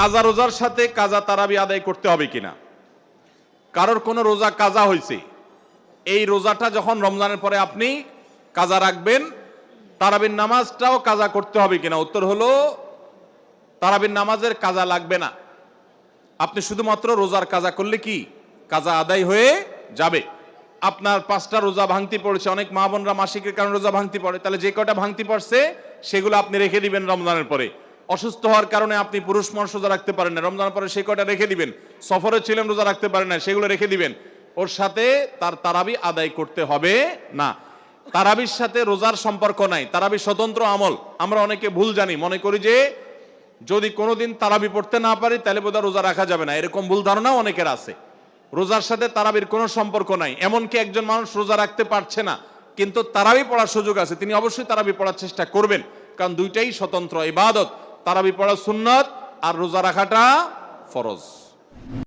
কাজা রোজার সাথে কাজা তারাবি আদায় করতে হবে কিনা। কারোর কোনো রোজা কাজা হয়েছে, এই রোজাটা যখন রমজানের পরে আপনি কাজা রাখবেন, তারাবির নামাজটাও কাজা করতে হবে কিনা। উত্তর হলো তারাবির নামাজের কাজা লাগবে না। আপনি শুধুমাত্র রোজার কাজা করলে কি কাজা আদায় হয়ে যাবে। আপনার 5টা রোজা ভাঙতি পড়েছে, অনেক মা বোনরা মাসিকের কারণে রোজা ভাঙতি পড়ে, তাহলে যে কটা ভাঙতি পড়ছে সেগুলো আপনি রেখে দিবেন রমজানের পরে। অসুস্থ হওয়ার কারণে আপনি পুরুষ মানুষ রোজা রাখতে পারেন না, রমজানের পরে সেই কটা রেখে দিবেন। সফরে ছিলেন রোজা রাখতে পারেন না, সেগুলো রেখে দিবেন। ওর সাথে তার তারাবি আদায় করতে হবে না। তারাবির সাথে রোজার সম্পর্ক নাই, তারাবি স্বতন্ত্র আমল। আমরা অনেকে ভুল জানি, মনে করি যে যদি কোনোদিন তারাবি পড়তে না পারি তাহলে বোধহয় রোজা রাখা যাবে না, এরকম ভুল ধারণাও অনেকের আছে। রোজার সাথে তারাবির কোনো সম্পর্ক নাই। এমনকি একজন মানুষ রোজা রাখতে পারছে না কিন্তু তারাবি পড়ার সুযোগ আছে, তিনি অবশ্যই তারাবি পড়ার চেষ্টা করবেন, কারণ দুইটাই স্বতন্ত্র ইবাদত। তারাবি পড়া সুন্নত আর রোজা রাখাটা ফরজ।